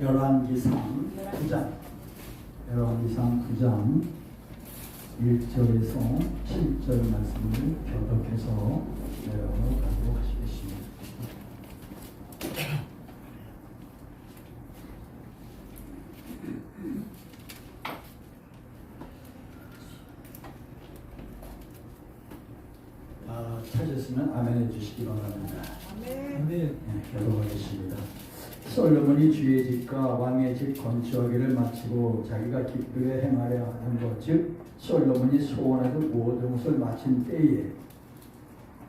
열왕기상 9장 1절에서 7절 말씀을 교독해서 내려가도록 하시겠습니다. 찾으시면 아멘 해주시기 바랍니다. 아멘. 네, 교독하겠습니다. 솔로몬이 주의 집과 왕의 집 건축하기를 마치고 자기가 기쁘게 행하려 하는 것, 즉 솔로몬이 소원하던 모든 것을 마친 때에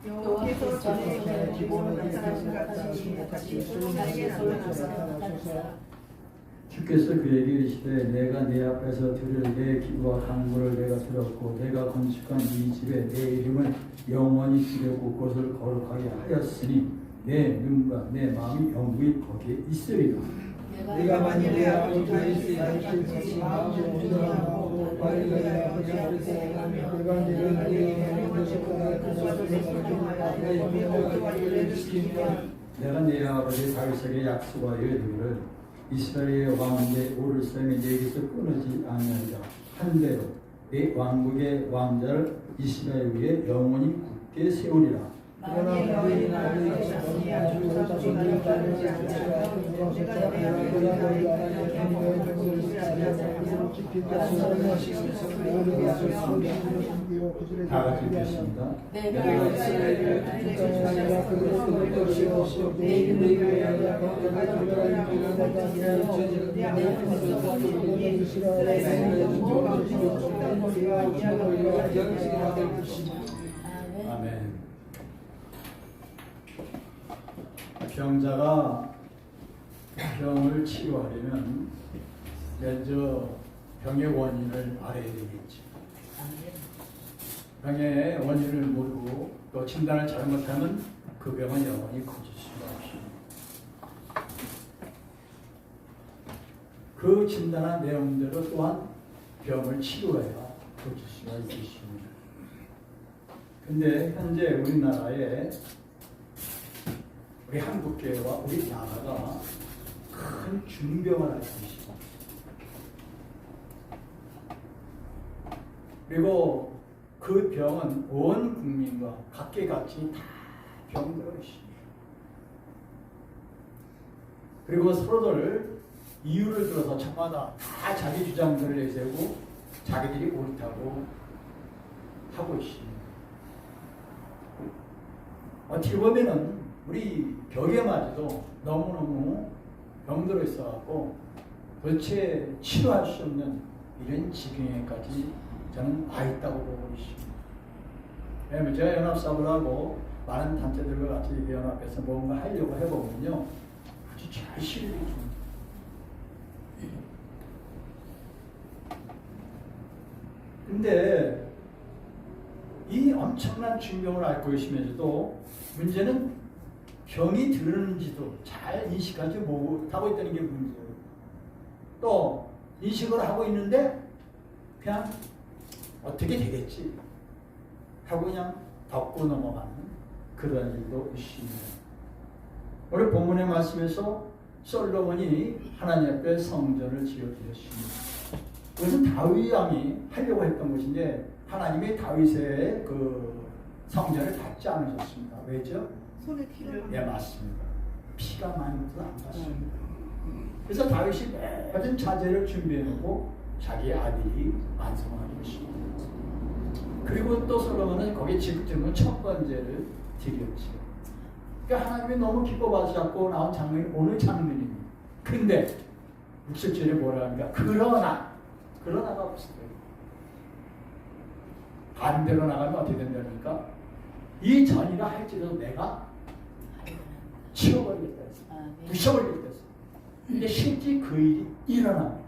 여호와께서 전에 기본을 나타나신 같이 솔로몬에게 나타나소서. 주께서 그에게 이르시되 내가 내 앞에서 들을 내 기도와 간구를 내가 들었고 내가 건축한 이 집에 내 이름을 영원히 지려고 그것을 거룩하게 하였으니 내 눈과 내 마음이 영구히 거기에 있으리라. 내가 만일 내 앞을 다윗의 같이 마음을 주도하고 바리가의 아버지 앞에서 내가 너를 내게 것을 내가 내 아버지 다윗에게 약속하여 이르기를 이스라엘의 왕대 오르셈이 내게서 끊어지지 아니하리라 한대로 내 왕국의 왕자를 이스라엘 위에 영원히 굳게 세우리라. 만일 너희 나를 지키야 주사 주기를 따르지 않으면 내가 내 다 같이 읽겠습니다. 내가 이스라엘을 다윗의 그릇을 것이고 내 이름을 위하여 아멘. 병자가 병을 치유하려면 먼저 병의 원인을 알아야 되겠지. 병의 원인을 모르고 또 진단을 잘못하면 그 병은 영원히 고칠 수가 없습니다. 그 진단한 내용대로 또한 병을 치료해야 고칠 수가 있습니다. 근데 현재 우리나라에 우리 한국교회와 우리 나라가 큰 중병을 앓고 있습니다. 그리고 그 병은 온 국민과 각계각층이 다 병들어 있습니다. 그리고 서로들 이유를 들어서 저마다 다 자기 주장들을 내세우고 자기들이 옳다고 하고 있습니다. 어떻게 보면은 우리 벽에마저도 너무너무 병들어 있어갖고 도대체 치료할 수 없는 이런 지경에까지 저는 와 있다고 보고 있습니다. 왜냐하면 제가 연합사업을 하고 많은 단체들과 같이 연합해서 뭔가 하려고 해보면요 아주 잘 실력이 줍니다. 근데 이 엄청난 중병을 앓고 있으면서도 문제는 병이 들었는지도 잘 인식하지 못하고 있다는 게 문제예요. 또 인식을 하고 있는데 그냥 어떻게 되겠지 하고 그냥 덮고 넘어가는 그런 일도 있습니다. 오늘 본문의 말씀에서 솔로몬이 하나님 앞에 성전을 지어드렸습니다. 그것은 다윗 왕이 하려고 했던 것인데 하나님이 다윗의 그 성전을 받지 않으셨습니다. 왜죠? 손에 피를 예, 맞습니다. 피가 많이 묻어서 안 받습니다. 그래서 다윗이 모든 자재를 준비해놓고 자기의 아들이 완성하게 했습니다. 그리고 또 솔로몬은 거기에 집중은 첫 번째를 드렸죠. 그러니까 하나님이 너무 기뻐 받으셨고 나온 장면이 오늘 장면입니다. 근데 60절에 뭐라 하니까 그러나가 없어요. 반대로 나가면 어떻게 된다니까? 이 전이라 할지라도 내가 치워버리겠다 했어. 부셔버리겠다 했어. 근데 실제 그 일이 일어납니다.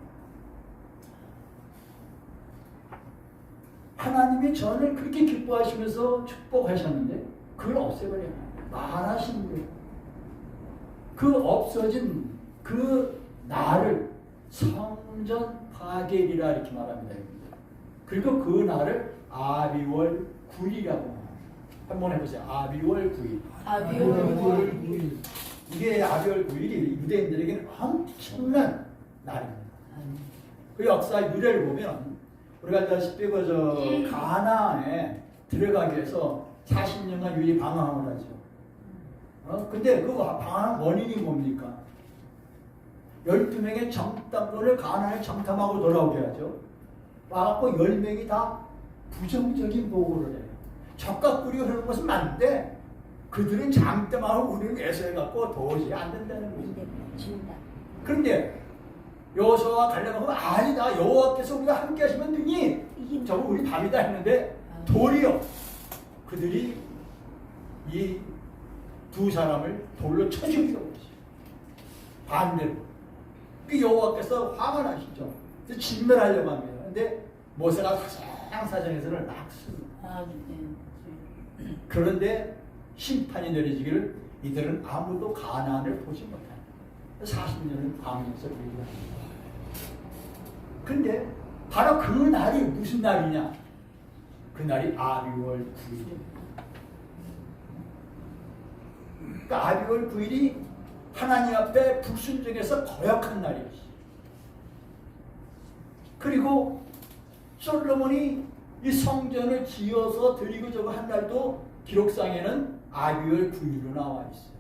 하나님이 전을 그렇게 기뻐하시면서 축복하셨는데 그걸 없애버려요. 말하시는 거예요. 그 없어진 그 날을 성전 파괴일이라 이렇게 말합니다. 그리고 그 날을 아비월 9일이라고 합니다. 한번 해보세요. 아비월 9일. 아비월 9일. 이게 아비월 9일이 유대인들에게는 엄청난 날입니다. 그 역사 유래를 보면 우리가 알다시피 가나안에 들어가기 위해서 40년간 유리 방황을 하죠. 근데 그 방황 원인이 뭡니까? 12명의 정탐꾼을 가나안에 정탐하고 돌아오게 하죠. 와갖고 10명이 다 부정적인 보고를 해요. 적과 꿀이 흐르는 것은 맞는데 그들은 장담하고 우리는 애서해갖고 도저히 안 된다는 거죠. 그런데 여호수아와 갈렙하고 아니다. 여호와께서 우리가 함께 하시면 되니 저거 우리 답이다 했는데 도리어 그들이 이 두 사람을 돌로 쳐 죽이려고 했어요. 반대로. 그 여호와께서 화가 나시죠. 그래서 진멸하려고 합니다. 근데 모세가 사정사정에서는 낙습니다. 그런데 심판이 내려지기를 이들은 아무도 가나안을 보지 못한다. 40년을 광야에서 밀고 합니다. 근데 바로 그 날이 무슨 날이냐? 그 날이 아비월 9일입니다. 그러니까 아비월 9일이 하나님 앞에 불순종해서 거역한 날이었어요. 그리고 솔로몬이 이 성전을 지어서 드리고 저거 한 날도 기록상에는 아비월 9일로 나와 있어요.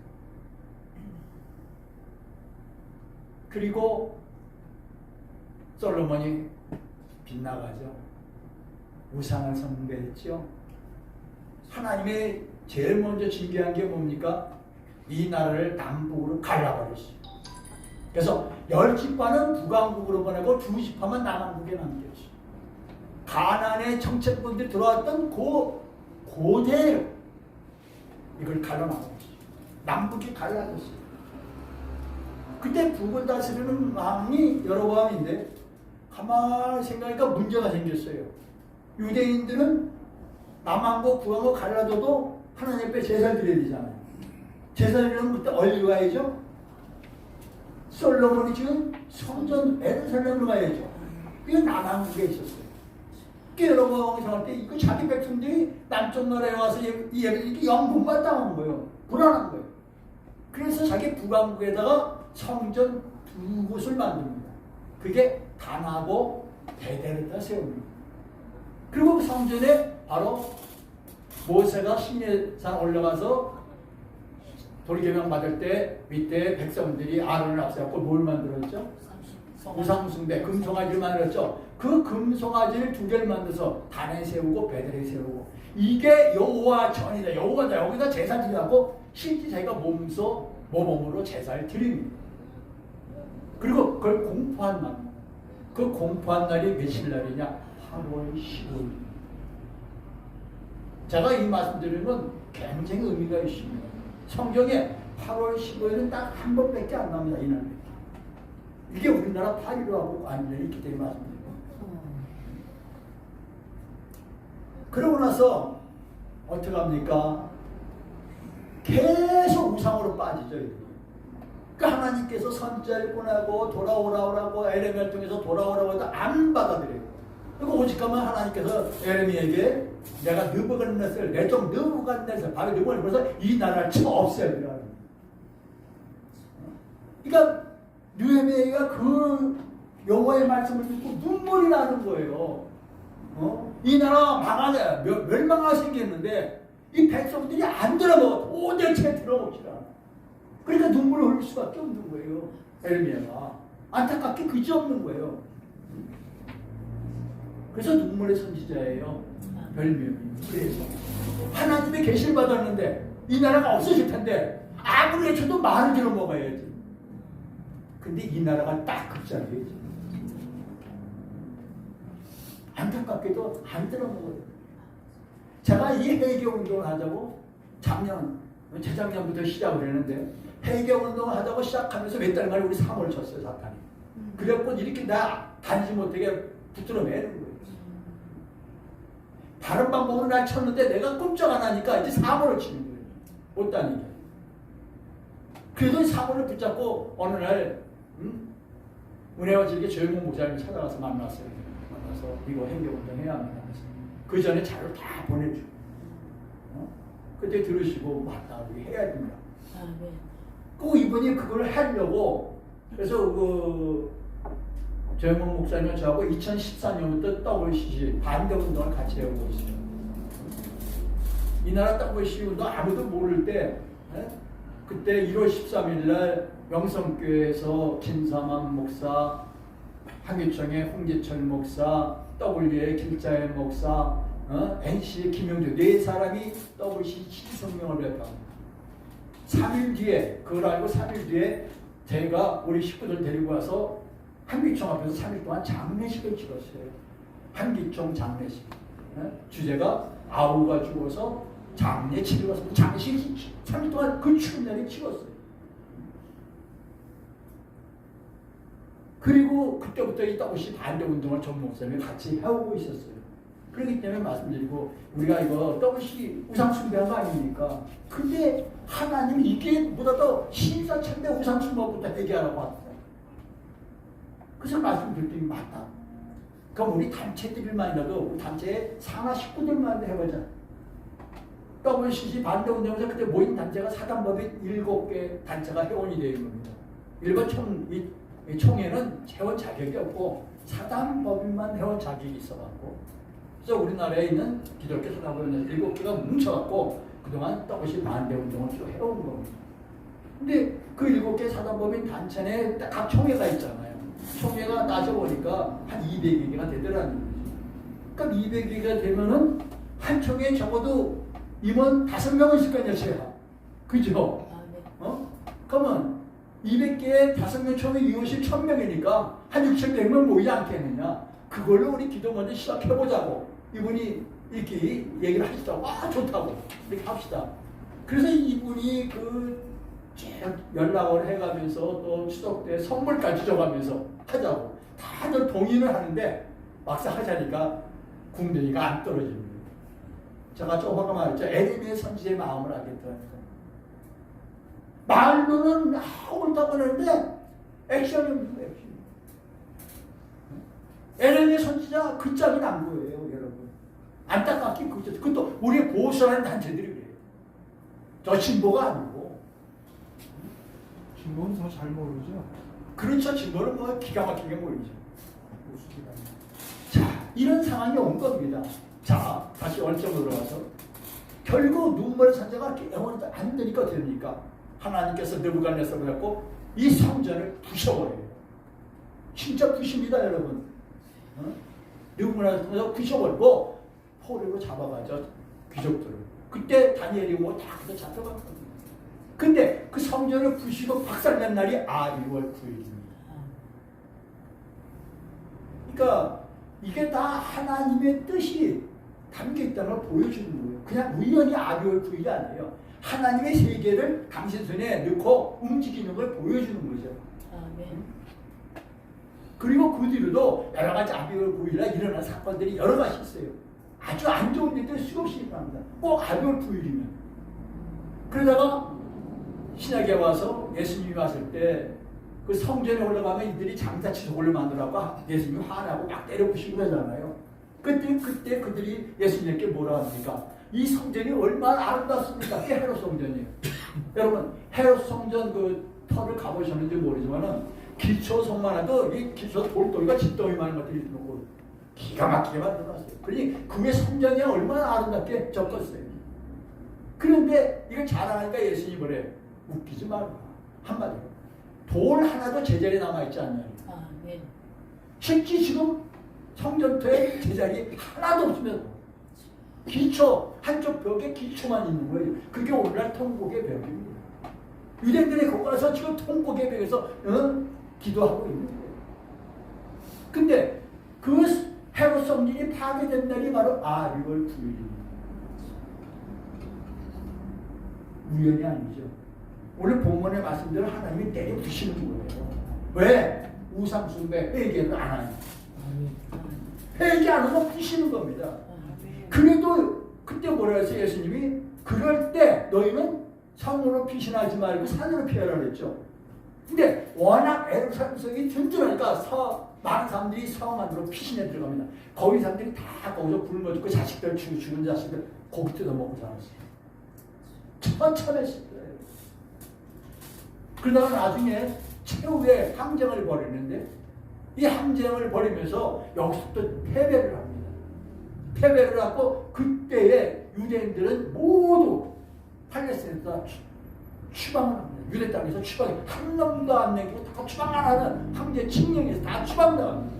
그리고 솔로몬이 빗나가죠. 우상을 숭배했죠. 하나님의 제일 먼저 징계한 게 뭡니까? 이 나라를 남북으로 갈라버렸어요. 그래서 10지파는 북왕국으로 보내고 2지파만 남왕국에 남겼어요. 가나안의 정책분들이 들어왔던 고대로 이걸 갈라놨어요. 남북이 갈라졌어요. 그때 북을 다스리는 왕이 여로보암인데 가만히 생각하니까 문제가 생겼어요. 유대인들은 남왕국 북왕국 갈라져도 하나님 앞에 제사를 드려야 되잖아요. 제사를 드리면 그때 어디 가야죠? 솔로몬이 지금 성전 예루살렘으로 가야죠. 그게 남왕국에 있었어요. 여로보암이 생각할 때 이거 자기 백성들이 남쪽 나라에 와서 이렇게 영분만 당한 거예요. 불안한 거예요. 그래서 자기 북왕국에다가 성전 2곳을 만듭니다. 그게 단하고 베델에다 세웁니다. 그리고 성전에 바로 모세가 시내산 올라가서 돌개명 받을 때 밑에 백성들이 아론을 앞세웠고 뭘 만들었죠? 우상숭배, 금송아지를 만들었죠. 그 금송아지를 2개를 만들어서 단에 세우고 베델에 세우고 이게 여호와 전이다. 여호와다. 여기다 제사 드리라고 실제 자기가 모범으로 제사를 드립니다. 그리고 그걸 공포한 날. 그 공포한 날이 며칠 날이냐? 8월 15일. 제가 이 말씀드리는 건 굉장히 의미가 있습니다. 성경에 8월 15일은 딱 한 번밖에 안 나옵니다. 이날. 이게 우리나라 8.15하고 완전히 있기 때문에 말씀드립니다. 그러고 나서 어떻게 합니까? 계속 우상으로 빠지죠. 그러니까 하나님께서 선지자를 보내고 돌아오라고 에레미야를 통해서 돌아오라고 해도 안 받아들여요. 그리고 오직하면 하나님께서 에레미야에게 내가 느부갓네살 내 종 느부갓네살 바로 느부갓네살 그래서 이 나라를 치고 없애야 되라. 그러니까 느헤미야가 그 여호와의 말씀을 듣고 눈물이 나는 거예요. 이 나라 망하네 멸망하게 생겼는데 이 백성들이 안 들어먹어 도대체 들어먹지라. 그러니까 눈물을 흘릴 수밖에 없는 거예요. 에레미야가 안타깝게 그지없는 거예요. 그래서 눈물의 선지자예요. 별명이. 그래서 하나님의 계시를 받았는데 이 나라가 없어질 텐데 아무리 해쳐도 말을 들어먹어야지. 근데 이 나라가 딱 그 자리에 안타깝게도 안 들어먹어요. 제가 이 회개운동을 하자고 재작년부터 시작을 했는데 회개운동을 하자고 시작하면서 몇 달 만에 우리 3월을 쳤어요. 사탄이. 그래갖고 이렇게 나 다니지 못하게 붙들어 매는 거예요. 다른 방법으로 날 쳤는데 내가 꼼짝 안 하니까 이제 3월을 치는 거예요. 못 다니게. 그래도 3월을 붙잡고 어느 날 은혜와 즐게 조영문 목사님을 찾아가서 만났어요. 만나서 이거 회개운동 해야 합니다. 그 전에 자료를 다 보내주고 그때 들으시고 맞다 우리 해야 됩니다. 아, 네. 꼭 이분이 그걸 하려고 그래서 조영목 목사님 저하고 2014년부터 WCC 반대 운동을 같이 해오고 있어요. 이 나라 WCC 운동 아무도 모를 때 그때 1월 13일 날 명성교회에서 김삼환 목사, 황유청의 홍재철 목사, W의 길자의 목사, NC의 김영주 네 사람이 WCC 성명을 발표합니다. 3일 뒤에 그걸 알고 3일 뒤에 제가 우리 식구들 데리고 와서 한기총 앞에서 3일 동안 장례식을 치렀어요. 한기총 장례식. 주제가 아우가 죽어서 장례 치러서 장례식 3일 동안 그 추운 날에 치렀어요. 그리고 그때부터 이 WCC 반대 운동을 전 목사님이 같이 해오고 있었어요. 그렇기 때문에 말씀드리고 우리가 이거 WCC 우상 숭배한 거 아닙니까? 근데 하나님이 이게 보다 더 신사참배 우상 숭배부터 해결하라고 왔어요. 그래서 말씀드렸더니 맞다. 그럼 우리 단체들만이라도 우리 단체의 상하 식구들만 해보자. WCC 반대 운동에서 그때 모인 단체가 사단법인 7개 단체가 회원이 되어 있는 겁니다. 일본 총회는 회원 자격이 없고 사단법인만 회원 자격이 있어갖고 그래서 우리나라에 있는 기독교 사단법인 7개가 뭉쳐갖고 그동안 WCC 반대 운동을 쭉 해온 겁니다. 근데 그 7개 사단법인 단체 내에 각 총회가 있잖아요. 총회가 따져보니까 한 200개가 되더라는 거죠. 그러니까 200개가 되면은 한 총회에 적어도 임원 5명은 있을 거 아니야, 제가. 그죠? 그러면 200개에 5명 총회 이웃이 1000명이니까 한 6,100명 모이지 않겠느냐. 그걸로 우리 기도 먼저 시작해보자고. 이분이 이렇게 얘기를 하시더라고. 아, 좋다고. 이렇게 합시다. 그래서 이분이 연락을 해가면서 또 추석 때 선물까지 줘가면서 하자고 다들 동의를 하는데 막상 하자니까 궁뎅이가 안 떨어집니다. 제가 좀 아까 말했죠. 에레미야 선지자의 마음을 알겠다니까. 말로는 옳다고 하는데 액션이 없는 액션. 에레미야 선지자 그 짝이 난 거예요, 여러분. 안타깝게 그것도 우리 보수라는 단체들이 그래요. 저 진보가 아니고. 진보는 더 잘 모르죠. 그렇죠. 진보는 뭐 기가 막히게 모이죠. 자, 이런 상황이 온 겁니다. 자, 다시 원점으로 들어가서 결국 눈물의 산자가 영원히 안 되니까 어떻게 됩니까? 하나님께서 느부갓네살을 갖고 이 성전을 부셔버려요. 진짜 부십니다, 여러분. 느부갓네살을 부셔버리고 포로로 잡아가죠, 귀족들을. 그때 다니엘이 뭐 다 그래서 잡혀갔거든요. 근데 그 성전을 부시고 박살낸 날이 아리월 9일입니다. 그러니까 이게 다 하나님의 뜻이 담겨있다는 걸 보여주는 거예요. 그냥 우연히 아리월 9일이 아니에요. 하나님의 세계를 당신 손에 넣고 움직이는 걸 보여주는 거죠. 그리고 그 뒤로도 여러 가지 아리월 9일날 일어난 사건들이 여러 가지 있어요. 아주 안 좋은 일들 수없이 일어납니다. 꼭 아리월 9일이면. 그러다가 신약에 와서 예수님이 왔을 때 그 성전에 올라가면 이들이 장사치석을 만들어갖고 예수님이 화나고 막 때려부시고 그러잖아요. 그때 그들이 예수님께 뭐라 합니까? 이 성전이 얼마나 아름답습니까? 그게 헤롯 성전이에요. 여러분 헤롯 성전 그 터를 가보셨는지 모르지만은 기초성만 해도 이 기초 돌덩이가 집덩이만 한 것들이 있고 기가 막히게 만들어놨어요. 그러니 그게 성전이 얼마나 아름답게 적었어요. 그런데 이걸 자랑하니까 예수님이 뭐래? 웃기지 말고 한마디로 돌 하나도 제자리에 남아있지 않냐. 실제 지금 성전터에 제자리 하나도 없으면 기초 한쪽 벽에 기초만 있는 거예요. 그게 오늘날 통곡의 벽입니다. 유대인들이 거기 가서 지금 통곡의 벽에서 기도하고 있는 거예요. 근데 그 헤롯 성전이 파괴된 날이 바로 아리월 9일입니다. 우연이 아니죠. 오늘 본문의 말씀대로 하나님이 때려 부시는 거예요. 왜? 우상숭배 회개를 안 하냐. 회개 안 하면 부시는 겁니다. 그래도 그때 뭐라 해서 예수님이 그럴 때 너희는 성으로 피신하지 말고 산으로 피하라 그랬죠. 근데 워낙 에루살렘성이 든든하니까 많은 사람들이 성 안으로 피신해 들어갑니다. 거기 사람들이 다 거기서 굶어 죽고 자식들 죽은 자식들 고기 뜯어먹고 살았어요. 천천했어요. 그러다가 나중에 최후의 항쟁을 벌이는데 이 항쟁을 벌이면서 여기서 또 패배를 합니다. 패배를 하고 그때의 유대인들은 모두 팔레스타인에서 추방을 합니다. 유대 땅에서 추방해 한 놈도 안 남기고 다 추방 안 하는 황제 칙령에서 다 추방당합니다.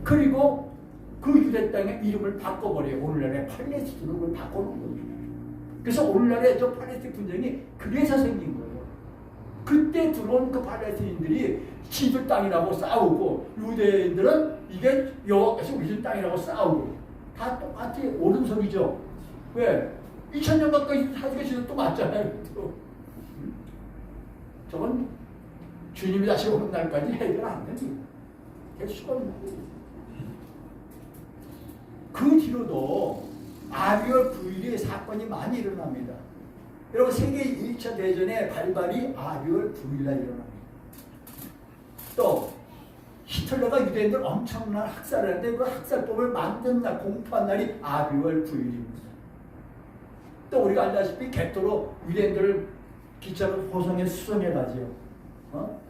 그리고 그 유대 땅의 이름을 바꿔버려요. 오늘날의 팔레스틴으로 바꿔놓은 거죠. 그래서 오늘날의 저 팔레스틴 분쟁이 그래서 생긴 거예요. 그때 들어온 그 팔레스틴들이 지들 땅이라고 싸우고 유대인들은 이게 여호와께서 우리 땅이라고 싸우고 다 똑같이 옳은 소리죠. 왜? 2000년 가까이 사실 지들 또 맞잖아요. 또. 저건 주님이 다시 오는 날까지 해결 안 됩니다. 개수가 없는 거예요. 그 뒤로도 아비월 부일의 사건이 많이 일어납니다. 여러분 세계 1차 대전의 발발이 아비월 부일날 일어납니다. 또 히틀러가 유대인들 엄청난 학살을 했는데 그 학살법을 만든 날 공포한 날이 아비월 부일입니다. 또 우리가 알다시피 객도로 유대인들을 기차로 호성에 수송해가지고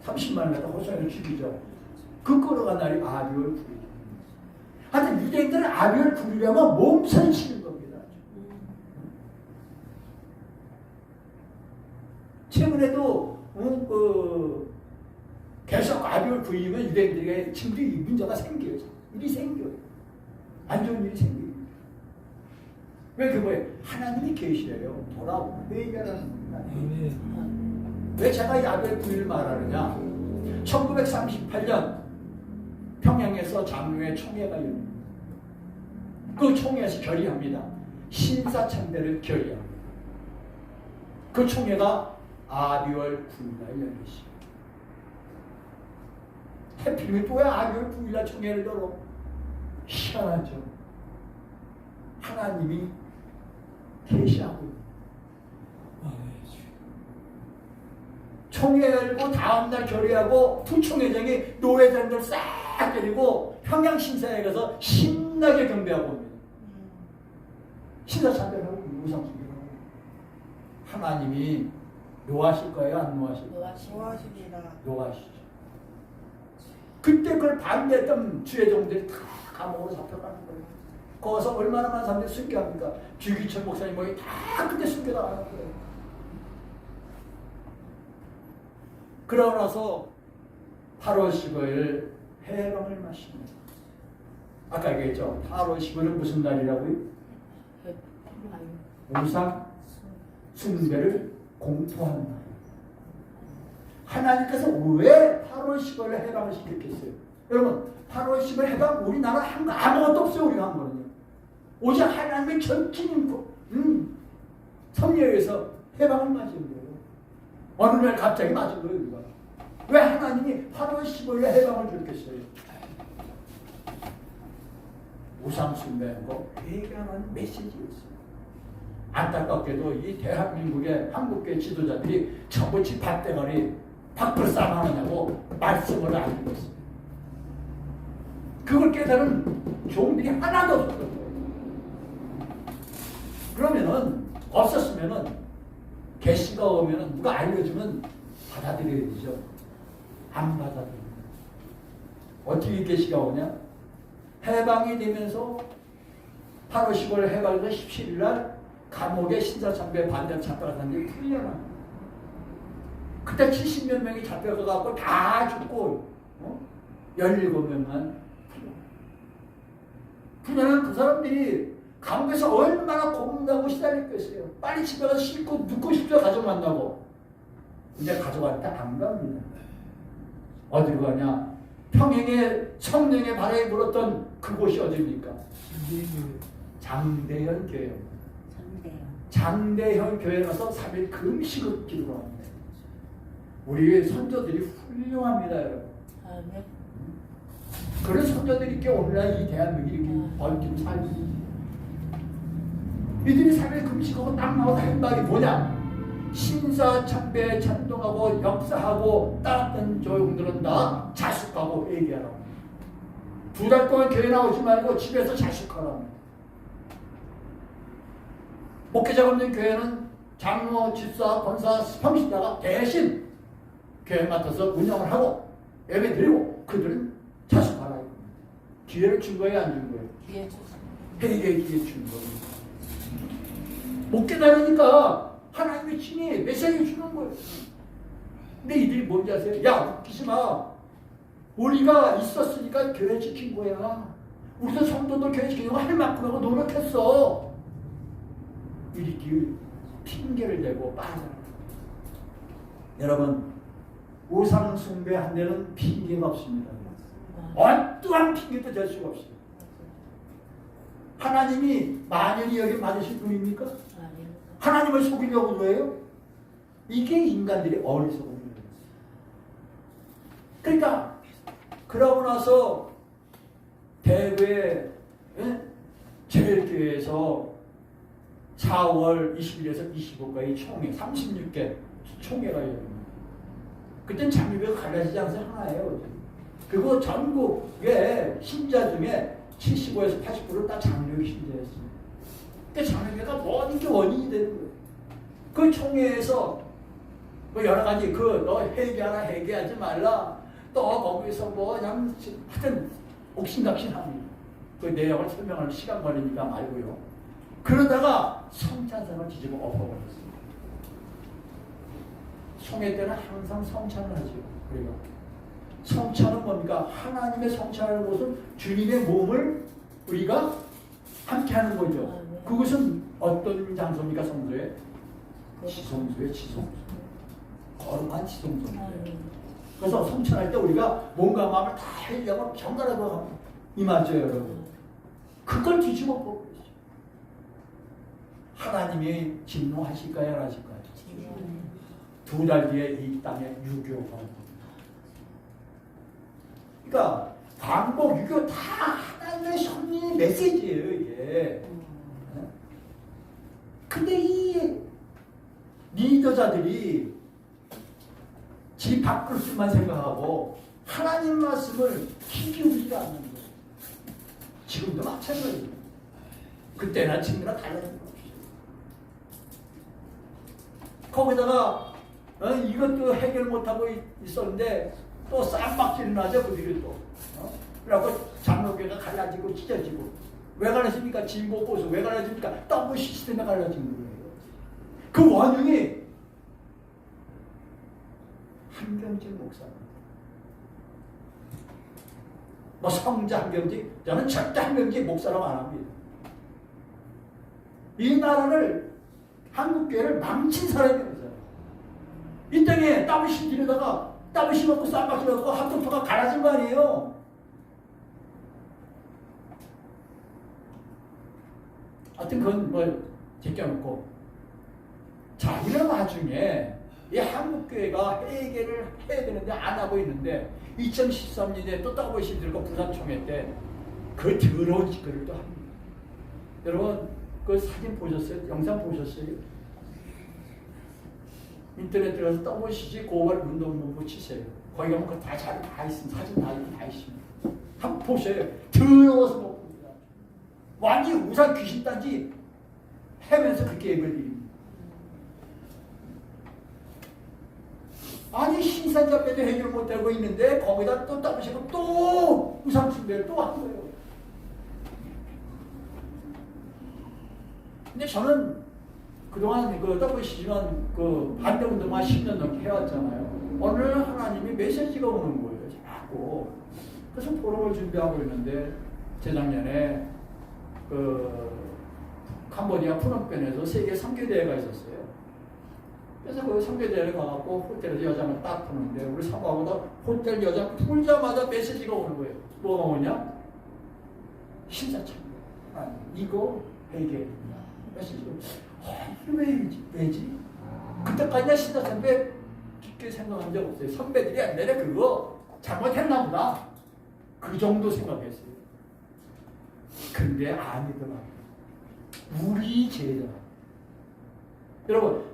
30만 원 갖다 호성에서 죽이죠. 그 끌어간 날이 아비월 부일. 하여튼 유대인들은 아비월 부리려면 몸살 치는 겁니다. 최근에도 계속 아비월 부리면 유대인들에게 지금 이 문제가 생겨요. 일이 생겨요. 안 좋은 일이 생겨요. 왜 그거예요? 하나님이 계시래요. 돌아오고 회개하는 겁니다. 왜 제가 이 아비월 부리를 말하느냐? 1938년 평양에서 장로회 총회가 열립니다. 그 총회에서 결의합니다. 신사참배를 결의합니다. 그 총회가 아비월 9일날 열리십니다. 해필이면 또 왜 아비월 9일날 총회를 열어? 희한하죠. 하나님이 계시하고 총회 열고 다음날 결의하고 부총회장이 노회장들 싹 데리고 평양 신사에 가서 신나게 경배하고 옵니다. 신사 참배하고 무상수교하고 하나님이 노하실 거예요? 안 노하실 거예요? 노하십니다. 노하시죠. 그때 그걸 반대했던 주의종들이 다 감옥으로 잡혀가는 거예요. 거기서 얼마나 많은 사람들이 순교합니까? 주기철 목사님 모이 다 그때 순교당하는 거예요. 그러고 나서 8월 15일 해방을 마십니다. 아까 얘기했죠. 8월 15일은 무슨 날이라고요? 우상 숭배를 공포하는 날. 하나님께서 왜 8월 15일에 해방을 시켰겠어요? 여러분 8월 15일 해방 우리나라 한 거 아무것도 없어요. 우리가 한 거는요. 오직 하나님의 전진 섭리에서 해방을 맞은 거예요. 어느 날 갑자기 맞은 거예요. 우리가. 왜 하나님이 8월 15일에 해방을 줬겠어요? 우상 숭배하고 회개하는 메시지였어요. 안타깝게도 이 대한민국의 한국계 지도자들이 전부 집합대가리 박불싸움하느냐고 말씀을 안 듣고 있습니다. 그걸 깨달은 종들이 하나도 없었던 거예요. 그러면은 없었으면은 계시가 오면은 누가 알려주면 받아들여야 되죠. 안 받아들입니다. 어떻게 계시가 오냐? 해방이 되면서 8월 15일 해방에서 17일 날 감옥에 신사참배 반대 잡혀간 사람들이 풀려나. 그때 70몇 명이 잡혀가고 다 죽고 17명만 풀려난 그 사람들이 감옥에서 얼마나 고문하고 시달렸겠어요. 빨리 집에 가서 씻고 눕고 싶죠. 가족 만나고. 근데 가족한테 안 갑니다. 어디로 가냐? 평양의 성령의 바람이 불었던 그곳이 어디입니까? 장대현 교회. 장대현 교회 가서 3일 금식을 기도합니다. 우리 선조들이 훌륭합니다, 여러분. 그런 선조들이 있게 오늘날 이 대한민국이 이렇게 벌금 살고 이들이 3일 금식하고 딱 나와서 한 말이 뭐냐? 신사 참배 찬동하고 역사하고 따랐던 조용들은 다 자숙하고 회개하라고. 2달 동안 교회 나오지 말고 집에서 자숙하라고. 목회자가 없는 교회는 장로, 집사, 권사, 성신자가 대신 교회 맡아서 운영을 하고 예배 드리고 그들은 자숙하라. 기회를 준 거예요, 안 준 거예요? 기회 줬습니다. 회개의 기회 준 거예요. 못 깨달으니까 하나님의 친히 메시지를 주는 거예요. 근데 이들이 뭔지 아세요? 야, 웃기지 마. 우리가 있었으니까 교회 지킨 거야. 우리도 성도들 교회 지키려고 할 만큼 하고 노력했어. 이렇게 핑계를 대고 빠져. 여러분, 우상 숭배한 데는 핑계가 없습니다. 어떠한 핑계도 될 수가 없어요. 하나님이 만연히 여기 맞으실 분입니까? 하나님을 속이려고 해요? 이게 인간들이 어리석은 거예요. 그러니까 그러고 나서 대구의 제일교회에서 4월 20일에서 25일까지 총회 36개 총회가 열립니다. 그땐 장로교회가 갈라지지 않아서 하나예요. 그리고 전국의 신자 중에 75에서 80%를 다 장로교 신자였습니다. 그러니까 장로교회가 모든 게 원인이 되는 거예요. 그 총회에서 뭐 여러 가지 너 회개하라 회개하지 말라 또 거기서 뭐 그냥 하여튼 옥신각신합니다. 그 내용을 설명할 시간 걸리니까 말고요. 그러다가 성찬상을 뒤집어 엎어버렸습니다. 총회 때는 항상 성찬을 하죠. 우리가 성찬은 뭡니까? 하나님의 성찬하는 것은 주님의 몸을 우리가 함께 하는 거죠. 그것은 어떤 장소입니까? 성소에? 지성소에 지성소. 거룩한 지성소인데. 그래서 성찬할 때 우리가 몸과 마음을 다 하려고 정갈하고 합니다. 이 맞죠, 여러분? 그걸 뒤집어 엎어버렸죠. 하나님이 진노하실까요? 안 하실까요? 2달 뒤에 이 땅에 유교가 그러니까 광복, 유교 다 하나님의 섭리의 메시지예요, 이게. 근데 이 리더자들이 지 밥그릇만 생각하고 하나님 말씀을 귀 기울이지 않는 거예요. 지금도 마찬가지예요. 그때나 지금이나 달라진 거 없어요. 거기다가 이것도 해결 못하고 있었는데 또 쌈박질을 나죠, 그들이 또. 그래갖고 장로교가 갈라지고 찢어지고. 왜 갈라집니까? 진보 보수. 왜 갈라집니까? 더블 시스템에 갈라진 거예요. 그 원흉이 한경직 목사입니다. 뭐 성자 한경직, 저는 절대 한경직 목사라고 안 합니다. 이 나라를, 한국교회를 망친 사람이었어요. 이 땅에 땀을 씻기려다가 땀을 씹었고 쌈박질 넣고 합동표가 갈라진 거 아니에요. 하여튼 그건 뭐 제껴놓고. 자, 이런 와중에 이 한국교회가 회개를 해야 되는데 안 하고 있는데 2013년에 또 WC 들고 부산총회 때 그 더러운 짓거리를 또 합니다. 여러분 그 사진 보셨어요? 영상 보셨어요? 인터넷 들어가서 WCG 고발 운동본부 치세요. 거기 가면 그거 다 있습니다. 사진 다 있습니다. 한번 보세요. 더러워서 못 봅니다. 완전히 우상 귀신단지 해면서 그렇게 예배를 드립니다. 아니 신산잡배도 해결 못하고 있는데 거기다 또 WC고 또 우상 숭배를 또 한 거예요. 근데 저는 그동안 그 WC지만 그 반대운동만 10년 넘게 해왔잖아요. 어느 날 하나님이 메시지가 오는 거예요. 자꾸. 그래서 포럼을 준비하고 있는데 재작년에 그 캄보디아 푸놈펜에서 세계 선교대회가 있었어요. 그래서 그 선교대회를 가갖고 호텔에서 여장을 딱 푸는데 우리 사모하고도 호텔 여장 풀자마자 메시지가 오는 거예요. 뭐가 오냐? 신사참. 이거 회개. 메시지가 이게 왜지? 그때까지는 신사 선배 깊게 생각한 적 없어요. 선배들이 옛날에 그거 잘못했나 보다. 그 정도 생각했어요. 근데 아니더라고요. 우리 제자. 여러분,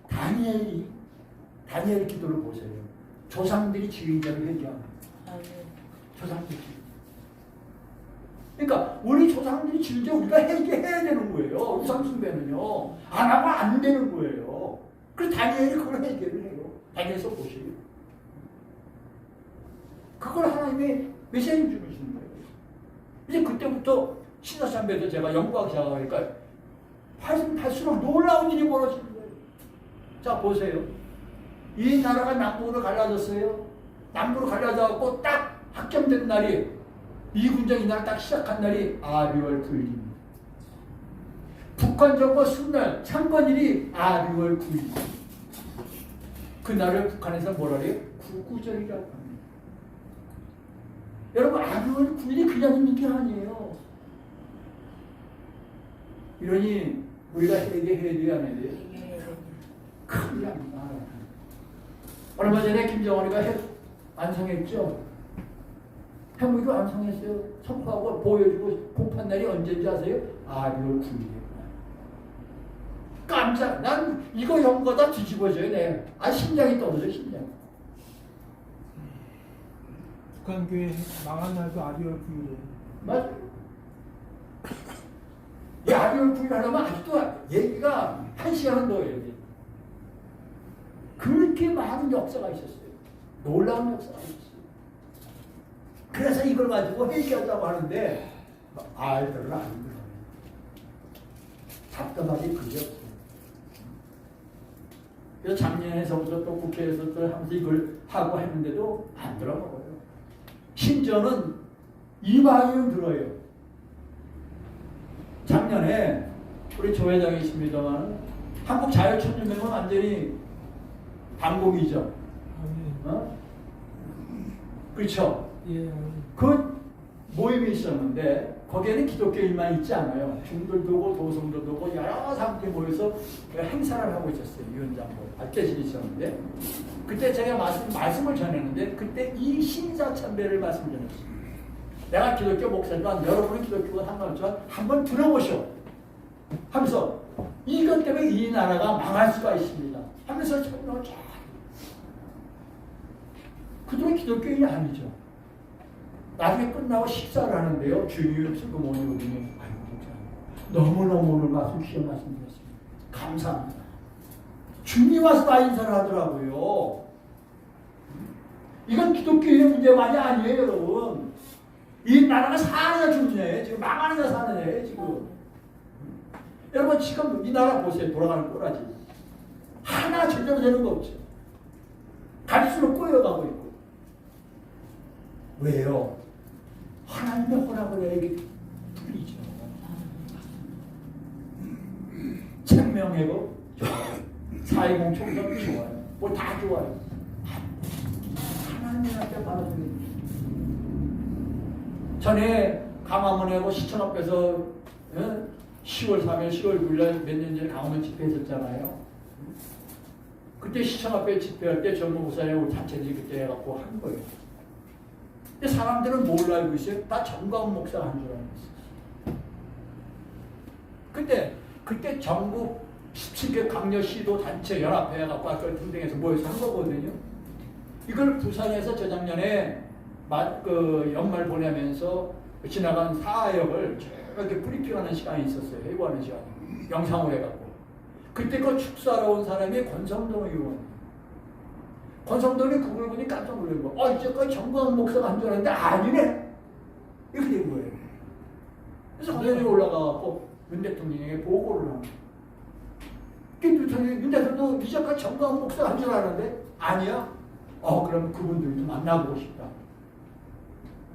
다니엘 기도를 보세요. 조상들이 지은 자를 회개합니다. 조상들이. 그러니까 우리 조상들이 진짜 우리가 해결해야 되는 거예요. 우상숭배는요. 안 하면 안 되는 거예요. 그래서 다니엘이 그걸 해결을 해요. 다니엘서 보세요. 그걸 하나님이 메시아님 주시는 거예요. 이제 그때부터 신사참배도 제가 연구하기 시작하니까 할수록 놀라운 일이 벌어지는 거예요. 자 보세요. 이 나라가 남북으로 갈라졌어요. 남북으로 갈라져갖고 딱 확정된 날이 미군정 이날 딱 시작한 날이 아비월 9일입니다. 북한 정부 순날 창건일이 아비월 9일. 그날을 북한에서 뭐라 그래요? 구구절이라고 합니다. 여러분 아비월 9일이 그냥 있는 게 아니에요. 이러니 우리가 해야 안 해야 돼요? 큰일 납니다. 얼마 전에 김정은이가 안성했죠? 핵무기로 안성했어요. 선포하고 보여주고 공판 날이 언제인지 아세요? 아비월 9일이에요. 깜짝, 난 이거 연거다 뒤집어져요. 내. 심장이 떨어져, 심장. 북한 교회 망한 날도 아비월 9일이에요. 맞아요. 이 아비월 9일 하려면 아직도 얘기가 1시간은 더 해야 돼. 그렇게 많은 역사가 있었어요. 놀라운 역사가 있었어요. 그래서 이걸 가지고 회개한다고 하는데 알들은 안 들어요. 답답하게 그게 없어요. 그래서 작년에서부터 또 국회에서 또 하면서 이걸 하고 했는데도 안 들어먹어요. 심지어는 이방인은 들어요. 작년에 우리 조 회장이 있습니다만 한국자유천년맹은 완전히 반공이죠. 어? 그렇죠? 예. 그 모임이 있었는데 거기에는 기독교인만 있지 않아요. 중들도 오고 도성들도 오고 여러 사람들이 모여서 행사를 하고 있었어요. 위원장도 발대식이 있었는데 그때 제가 말씀을 전했는데 그때 이 신사참배를 말씀 전했어요. 내가 기독교 목사지만 여러분은 기독교가 상관없지만 한번 들어보시오 하면서 이것 때문에 이 나라가 망할 수가 있습니다 하면서 설명을 쫙. 그들은 기독교인이 아니죠. 나중에 끝나고 식사를 하는데요. 주님이 슬그머니 오더니 아이고 너무너무 오늘 말씀 귀한 말씀드렸습니다. 감사합니다. 주님이 와서 다 인사를 하더라고요. 이건 기독교인의 문제만이 아니에요, 여러분. 이 나라가 사느냐 죽느냐에 지금 망하느냐 사느냐에 지금. 여러분 지금 이 나라 보세요. 돌아가는 꼬라지. 하나 제대로 되는 거 없죠. 갈수록 꼬여가고 있고. 왜요? 하나님의 허락을 해야 이게 풀리죠. 생명회복 좋아요. 사회공 총선 좋아요. 뭐 다 좋아요. 하나님한테 받아들입니다. 전에 강화문하고 시청 앞에서 10월 3일, 10월 9일 몇 년 전에 강화문 집회했었잖아요. 그때 시청 앞에 집회할 때 전무 목사님 단체들이 그때 해갖고 한 거예요. 근데 사람들은 뭘 알고 있어요? 다 정광훈 목사가 한 줄 알고 있어요. 근데 그때 전국 17개 강력시도 단체 연합회 해갖고 아까 등등해서 모여서 한 거거든요. 이걸 부산에서 저작년에 연말 보내면서 지나간 사역을 이렇게 브리핑하는 시간이 있었어요. 회고하는 시간. 영상으로 해갖고. 그때 그 축사하러 온 사람이 권성동 의원. 권성동이 그걸 보니 깜짝 놀란 거야. 이제까지 정광훈 목사가 한 줄 알았는데 아니네. 이렇게 된 거예요. 그래서 거기에 올라가갖고 윤 대통령에게 보고를 합니다. 윤 대통령도 이제까지 정광훈 목사가 한 줄 알았는데 아니야. 그러면 그분들도 만나보고 싶다.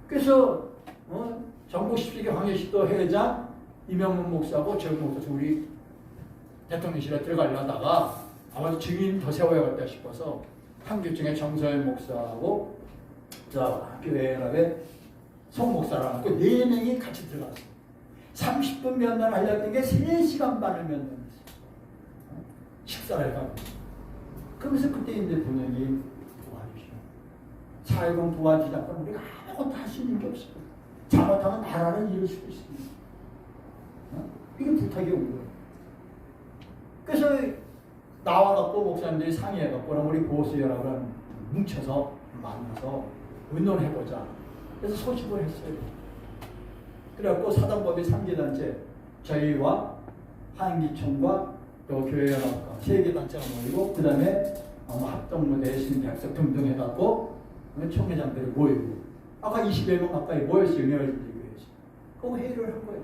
그래서 전국 17개 황해시도 회장 이명문 목사하고 정문 목사 우리 대통령실에 들어가려다가 아마도 증인 더 세워야겠다 싶어서 한교중에 정서현 목사하고 교회 연합의 송 목사랑 그 4명이 같이 들어갔어요. 30분 면담 하려던 게 3시간 반을 면담했어요. 식사를 해가지고. 그러면서 그때 임 대통령이 도와주시오. 사회공 도와주지 않고는 우리가 아무것도 할 수 있는 게 없어요. 잘못하면 나라를 잃을 수도 있습니다. 이게 부탁이 온 거예요. 그래서 나와갖고 목사님들이 상의해갖고 그럼 우리 보수연합을 뭉쳐서 만나서 운동해보자. 그래서 소집을 했어요. 그래갖고 사단법인 3개단체 저희와 한기총과 또 교회연합과 3개 단체가 모이고 그 다음에 합동무대 신백석 등등 해갖고 총회장들이 모이고 아까 20여 명 가까이 모였어요. 은혜월드교회에서. 그 회의를 한 거예요.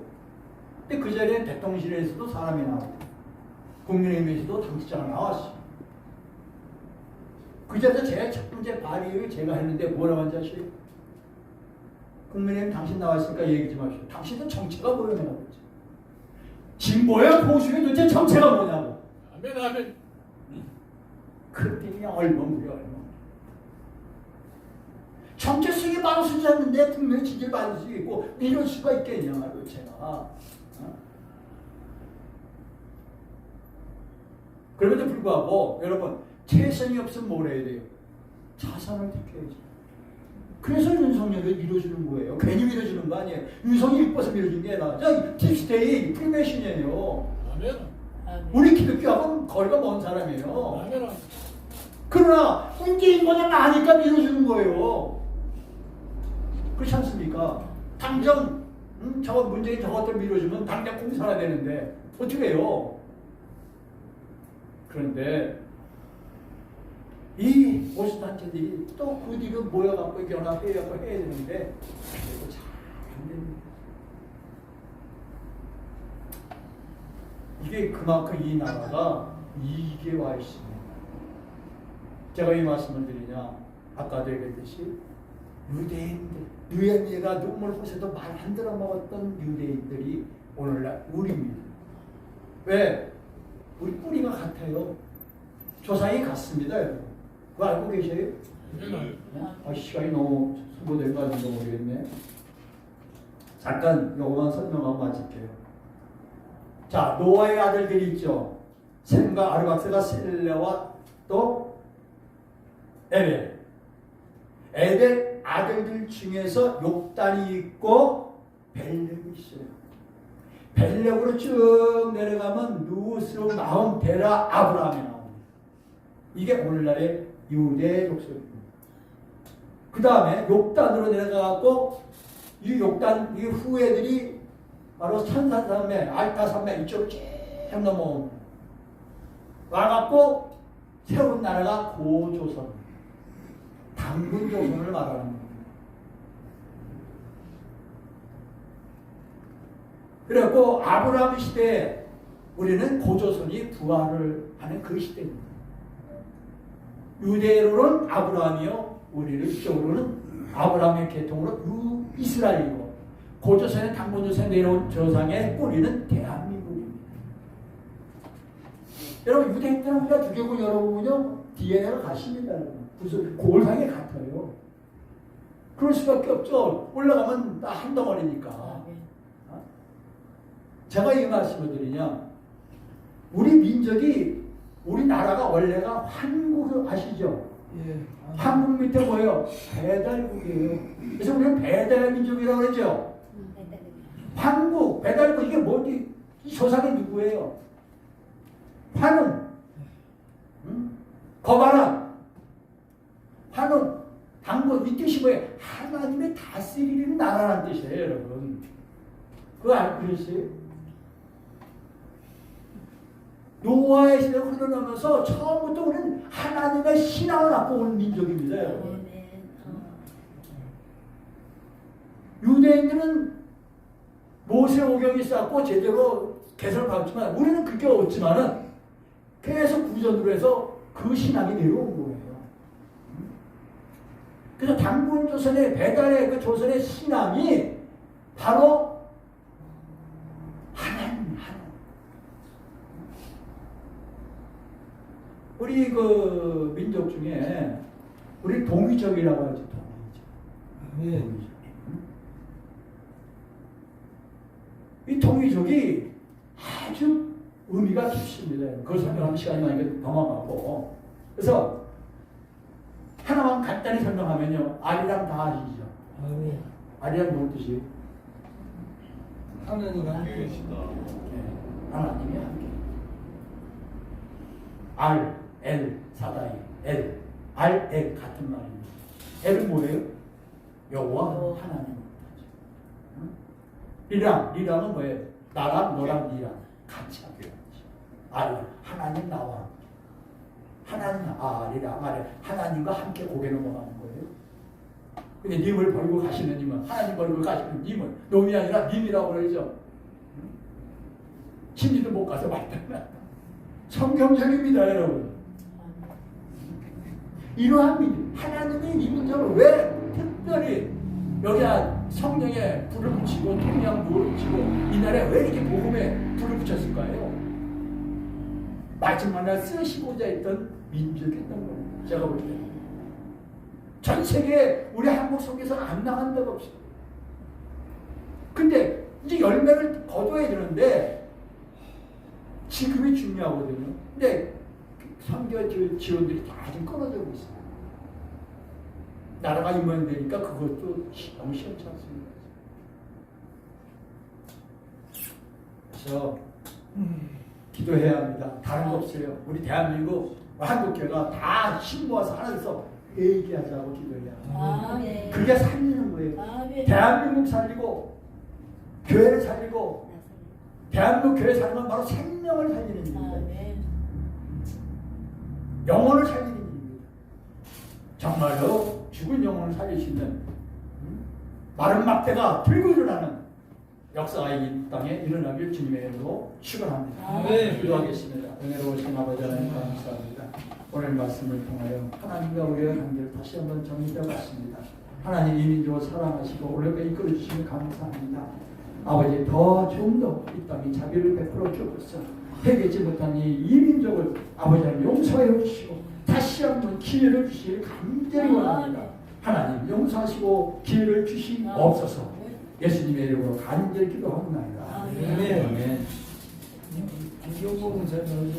근데 그 자리에 대통령실에서도 사람이 나왔고 국민의힘에서도 당직자가 나왔어요. 그 자리에서 제일 첫 번째 발의를 제가 했는데 뭐라고 한지 아시죠? 국민의힘 당신 나왔으니까 얘기 좀 하시오. 당신은 정체가 뭐냐고 그랬죠. 진보야 보수야 도대체 정체가 뭐냐고. 아멘 아멘. 그랬더니 얼마무려 얼마. 정체성이 많으시지 않는데 분명히 지지를 받을 수 있고 이럴 수가 있겠냐 말로 제가. 그럼에도 불구하고 여러분 재산이 없으면 뭘 해야 돼요? 자산을 택해야지. 그래서 윤석열을 밀어주는 거예요. 괜히 밀어주는 거 아니에요. 윤석이 이뻐서 밀어준 게 아니라 저 딥스테이 프리메이션이에요. 아멘. 우리 기독교하고는 거리가 먼 사람이에요. 아멘. 그러나 문재인보다 나으니까 밀어주는 거예요. 그렇지 않습니까? 당장 저거 문재인 저것들 밀어주면 당장 공사가 되는데 어떻게 해요? 그런데 이 보수단체들이 또 그 뒤로 모여갖고 연합회의하고 해야 되는데 그래도 잘 안 됩니다. 이게 그만큼 이 나라가 이익에 와 있습니다. 제가 이 말씀을 드리냐 아까도 얘기했듯이 유대인들 느헤미야가 눈물 호세도 말 안 들어 먹었던 유대인들이 오늘날 우리입니다. 왜? 우리 뿌리가 같아요. 조상이 같습니다. 여러분. 그거 알고 계세요? 네? 시간이 너무 소모된 거 아닌가 모르겠네. 잠깐 요거만 설명하고 마칠게요. 자, 노아의 아들들이 있죠. 셈과 아르박스가 셀레와 또 에벨. 에벨 아들들 중에서 욕단이 있고 벨렉이 있어요. 벨렉으로 쭉 내려가면 누스로 나온 데라 아브라함이 나옵니다. 이게 오늘날의 유대 족속입니다. 그 다음에 욕단으로 내려가고 이 욕단 이 후예들이 바로 천산산맥, 알타산맥 이쪽으로 쭉 넘어옵니다. 와갖고 세운 나라가 고조선, 당군조선을 말하는 겁니다. 그래갖고 아브라함 시대에 우리는 고조선이 부활을 하는 그 시대입니다. 유대로는 아브라함이요, 우리는 이쪽으로는 아브라함의 계통으로 이스라엘이고 고조선의 당군조선에 내려온 조상의 뿌리는 대한민국입니다. 여러분 유대인들은 우리가 두개고 열어보면요 DNA가 같습니다. 무슨 골상이 같아요. 그럴 수밖에 없죠. 올라가면 다 한 덩어리니까. 제가 이 말씀을 드리냐, 우리 민족이 우리나라가 원래가 한국 아시죠? 예. 한국 밑에 뭐예요? 배달국이에요. 그래서 우리는 배달 민족이라고 그러죠. 한국 배달국 이게 뭐지? 이 조상이 누구예요? 환웅, 거바람, 환웅, 당군 이 뜻이 뭐예요? 하나님의 다스리는 나라라는 뜻이에요, 여러분. 그거 알고 계세요? 노아의 시대가 흘러나면서 처음부터 우리는 하나님의 신앙을 갖고 온 민족입니다. 유대인들은 모세오경이 쌓고 제대로 개선을 받았지만 우리는 그게 없지만은 계속 구전으로 해서 그 신앙이 내려온 거예요. 그래서 당군조선의 배달의 그 조선의 신앙이 바로 하나님. 우리 그 민족 중에 우리 동이족이라고 하죠. 동이족. 예. 이 동이족이 아주 의미가 깊습니다. 그걸 설명하는 시간이 많이 넘어가고. 그래서 하나만 간단히 설명하면요. 알이랑 다 아시죠? 아멘. 알이랑 무슨 뜻이에요? 하나님 함께 계시다. 하나님이 함께. 알, 엘, 사다이, 엘. 알, 엘 같은 말입니다. 엘은 뭐예요? 여호와 하나님. 리랑은 뭐예요? 나랑 너랑 니랑 같이 하기로 하죠. 하나님 나와. 하나님 리랑 하나님과 함께 고개를 넘어가는 거예요. 근데 님을 버리고 가시는 님은 하나님 버리고 가시는 님은 놈이 아니라 님이라고 그러죠. 심리도 못 가서 말단 성경적입니다, 여러분. 이러한 믿음, 하나님의 이 문제를 왜 특별히 여기 성령에 불을 붙이고 통양 불을 붙이고 이날에 왜 이렇게 복음에 불을 붙였을까요? 마지막 날 쓰시고자 했던 민족이었던 거예요. 제가 볼 때. 전 세계 우리 한국 속에서는 안 나간 데가 없어요. 근데 이제 열매를 거둬야 되는데 지금이 중요하거든요. 근데 선교 지원들이 다 지금 끊어지고 있어요. 나라가 임원되니까 그것도 너무 시원치 않습니다. 그래서 기도해야 합니다. 다른 거 없어요. 우리 대한민국 한국교회가 다 힘모아서 하나에서 얘기하자고 기도해야 합니다. 네. 그게 살리는 거예요. 네. 대한민국 살리고 교회를 살리고 대한민국 교회 살리면 바로 생명을 살리는 일입니다. 네. 영혼을 살리는 일입니다. 정말로 죽은 영혼을 살릴 수 있는 마른 막대가 들고 일어나는 역사가 이 땅에 일어나길 주님의 이름으로 축원합니다. 네. 기도하겠습니다. 은혜로우신 아버지 하나님 감사합니다. 오늘 말씀을 통하여 하나님과 우리의 관계를 다시 한번 정리되어 봤습니다. 하나님 이 민족을 사랑하시고 오늘까지 이끌어 주시면 감사합니다. 아버지 더 좀 더 이 땅에 자비를 베풀어 주옵소서. 회개치 못한 이 민족을 아버지 하나님 용서하여 주시고 다시 한번 기회를 주시길 간절히 원합니다. 하나님 용서하시고 기회를 주시옵소서. 예수님의 이름으로 간절히 기도합니다. 아멘. 김경복 목사님,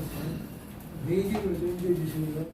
4개를 좀 해주시고요.